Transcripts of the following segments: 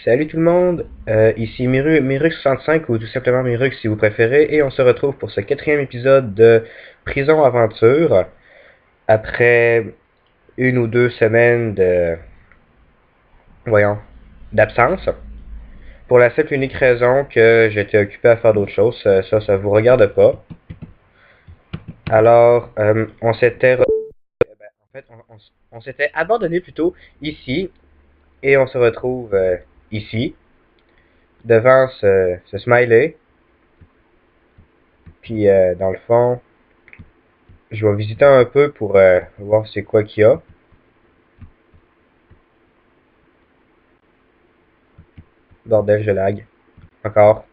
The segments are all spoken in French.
Salut tout le monde, ici Mirux65 ou tout simplement Mirux si vous préférez, et on se retrouve pour ce 4e épisode de Prison Aventure, après une ou deux semaines d'absence, pour la simple et unique raison que j'étais occupé à faire d'autres choses, ça vous regarde pas. Alors, on s'était on s'était abandonné plutôt ici, et on se retrouve ici, devant ce smiley. Puis dans le fond, je vais visiter un peu pour voir c'est quoi qu'il y a. Bordel, je lag. Encore.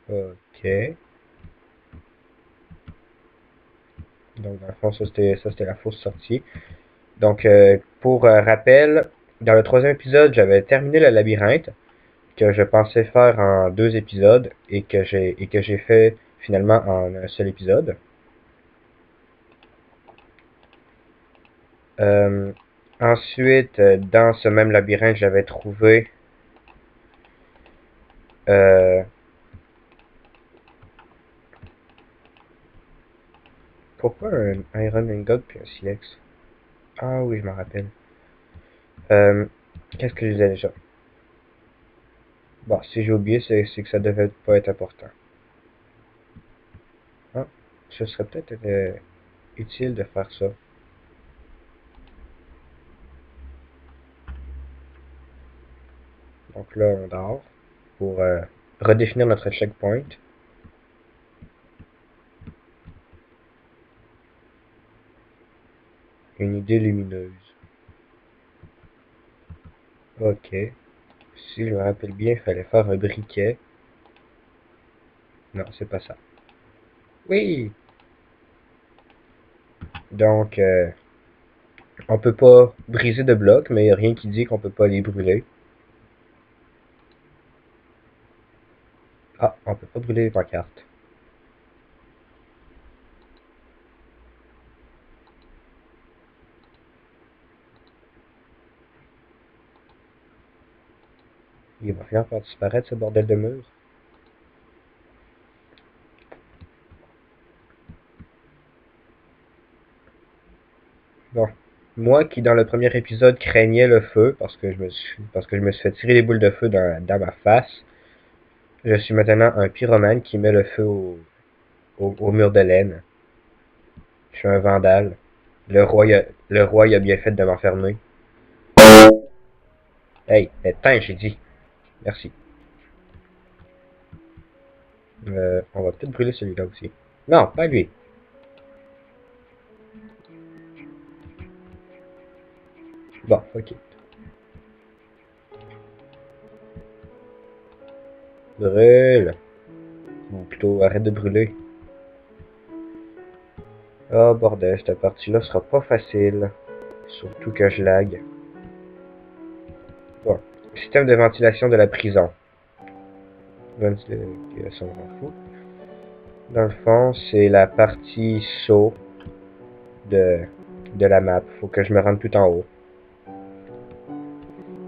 Ok. Donc dans le fond, ça c'était la fausse sortie. Donc pour rappel, dans le 3e épisode, j'avais terminé le labyrinthe que je pensais faire en 2 épisodes et que j'ai fait finalement en un seul épisode. Euh, Ensuite, dans ce même labyrinthe, j'avais trouvé euh, pourquoi un Iron Ingot puis un Silex? Ah oui, je me rappelle. Euh, Qu'est-ce que je disais déjà? Bon, si j'ai oublié, c'est que ça devait pas être important. Ah, ce serait peut-être utile de faire ça. Donc là, on dort pour redéfinir notre checkpoint. Une idée lumineuse. Ok. Si je me rappelle bien, il fallait faire un briquet. Non, c'est pas ça. Oui! Donc, on peut pas briser de blocs, mais il n'y a rien qui dit qu'on peut pas les brûler. Ah, on peut pas brûler les pancartes. Il va finir par disparaître ce bordel de mur. Bon. Moi qui dans le premier épisode craignais le feu parce que je me suis fait tirer des boules de feu dans ma face, je suis maintenant un pyromane qui met le feu au mur de laine. Je suis un vandale. Le roi il a bien fait de m'enfermer. Hey, éteins, j'ai dit. Merci. On va peut-être brûler celui-là aussi. Non, pas lui. Bon, ok. Brûle. Ou plutôt, arrête de brûler. Oh bordel, cette partie-là sera pas facile. Surtout que je lag. Bon. Système de ventilation de la prison. Ventilation, on s'en fout. Dans le fond, c'est la partie saut de, de la map. Faut que je me rende tout en haut.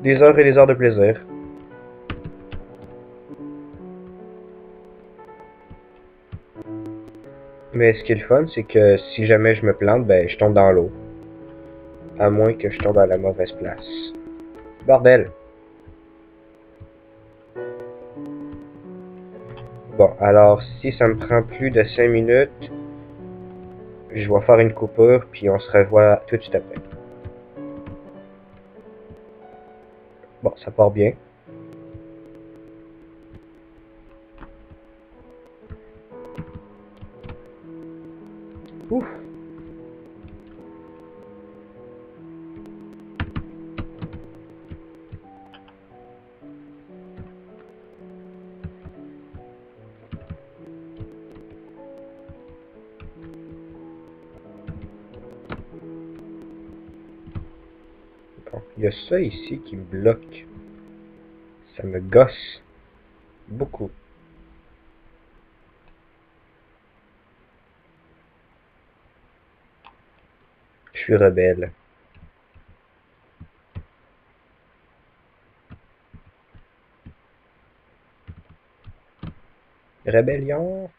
Des heures et des heures de plaisir. Mais ce qui est le fun, c'est que si jamais je me plante, ben je tombe dans l'eau. À moins que je tombe à la mauvaise place. Bordel! Bon, alors si ça me prend plus de 5 minutes, je vais faire une coupure, puis on se revoit tout de suite après. Bon, ça part bien. Ouf! Bon, Il y a ça ici qui me bloque. Ça me gosse. Beaucoup. Je suis rebelle. Rébellion.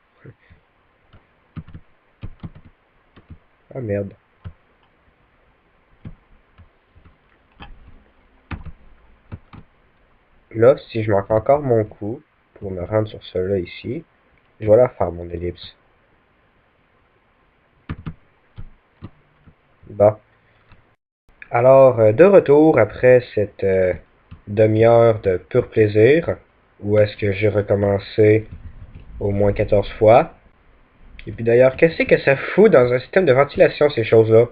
Ah merde. Là, si je manque encore mon coup pour me rendre sur celui-là ici, je vais la faire mon ellipse. Bon. Alors, de retour après cette demi-heure de pur plaisir, où est-ce que j'ai recommencé au moins 14 fois. Et puis d'ailleurs, qu'est-ce que ça fout dans un système de ventilation, ces choses-là?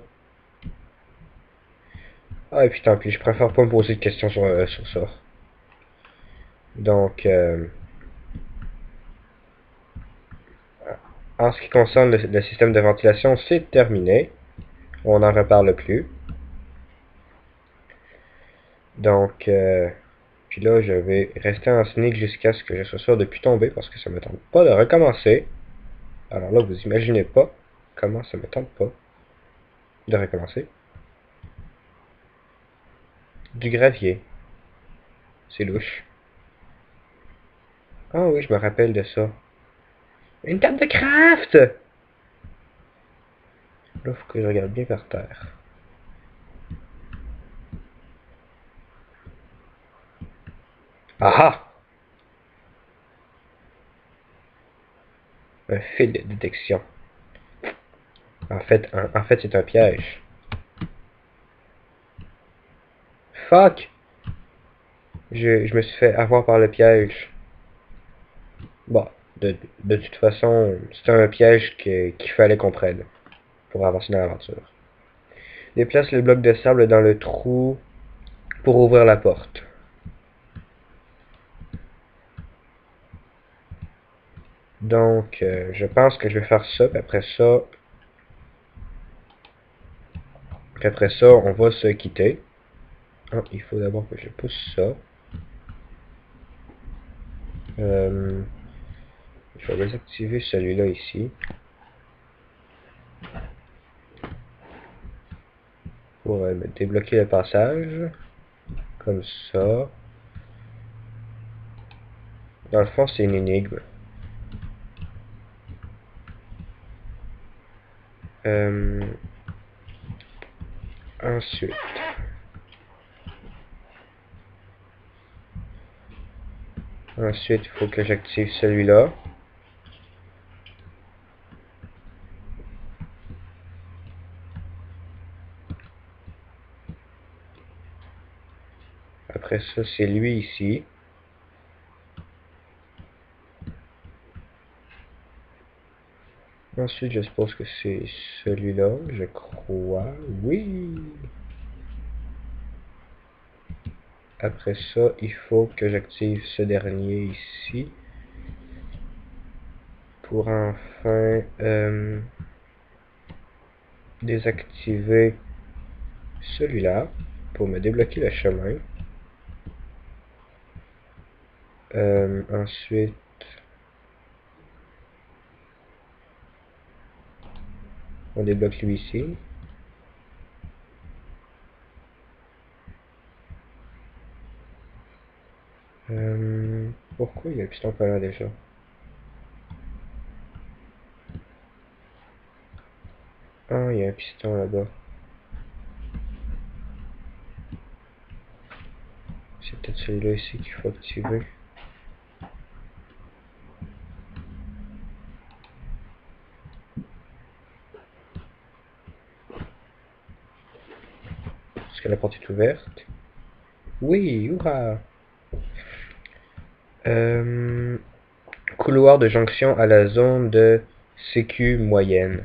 Ah, et puis tant pis, je préfère pas me poser de questions sur ça. Donc, en ce qui concerne le système de ventilation, c'est terminé. On n'en reparle plus. Donc, puis là, je vais rester en sneak jusqu'à ce que je sois sûr de plus tomber parce que ça me tente pas de recommencer. Alors là, vous imaginez pas comment ça me tente pas de recommencer. Du gravier. C'est louche. Ah oui, je me rappelle de ça. Une table de craft! Là, faut que je regarde bien par terre. Ah ah! Un fil de détection. En fait, c'est un piège. Fuck! Je me suis fait avoir par le piège. Bon, de toute façon, c'était un piège qu'il fallait qu'on prenne pour avancer dans l'aventure. Déplace le bloc de sable dans le trou pour ouvrir la porte. Donc, je pense que je vais faire ça, puis après ça, on va se quitter. Ah, il faut d'abord que je pousse ça. Je vais désactiver celui-là ici. Pour me débloquer le passage. Comme ça. Dans le fond, c'est une énigme. Ensuite. Ensuite, il faut que j'active celui-là. Après ça, c'est lui ici. Ensuite, je suppose que c'est celui-là, je crois. Oui! Après ça, il faut que j'active ce dernier ici. Pour enfin désactiver celui-là. Pour me débloquer le chemin. Ensuite, on débloque lui ici. Pourquoi il y a un piston pas là déjà? Ah, il y a un piston là-bas. C'est peut-être celui-là ici qu'il faut activer. Est-ce que la porte est ouverte? Oui, hurrah! Couloir de jonction à la zone de sécu moyenne.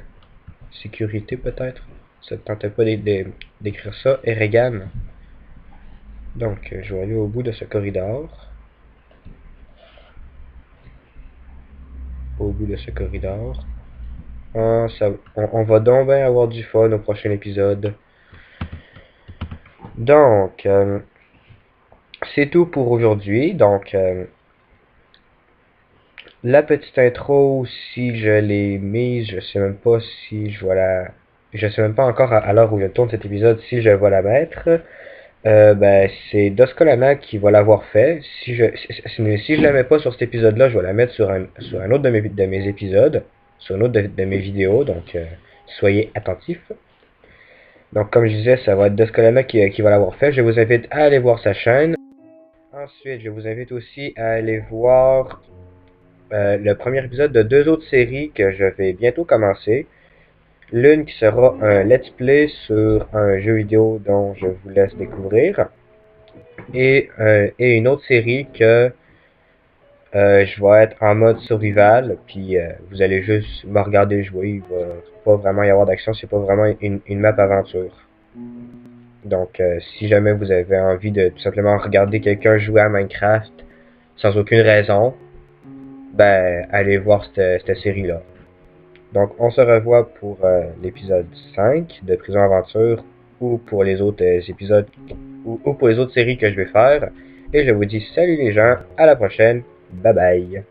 Sécurité peut-être? Ça te tentait pas d'écrire ça? Eregan. Donc, je vais aller au bout de ce corridor. Au bout de ce corridor. Ah, on va donc bien avoir du fun au prochain épisode. Donc, c'est tout pour aujourd'hui. Donc, la petite intro, si je l'ai mise, je sais même pas si je vais je sais même pas encore à l'heure où je tourne cet épisode si je vais la mettre. Ben, c'est Doscolana qui va l'avoir fait. Si je la mets pas sur cet épisode-là, je vais la mettre sur un autre de mes épisodes, sur une autre de mes vidéos, donc soyez attentifs. Donc comme je disais, ça va être Doscolana qui va l'avoir fait. Je vous invite à aller voir sa chaîne. Ensuite, je vous invite aussi à aller voir le premier épisode de deux autres séries que je vais bientôt commencer. L'une qui sera un let's play sur un jeu vidéo dont je vous laisse découvrir. Et une autre série que je vais être en mode survival, puis vous allez juste me regarder jouer. Il va pas vraiment y avoir d'action, c'est pas vraiment une map aventure. Donc, si jamais vous avez envie de tout simplement regarder quelqu'un jouer à Minecraft sans aucune raison, ben, allez voir cette série-là. Donc, on se revoit pour l'épisode 5 de Prison Aventure ou pour les autres épisodes ou pour les autres séries que je vais faire. Et je vous dis salut les gens, à la prochaine, bye bye.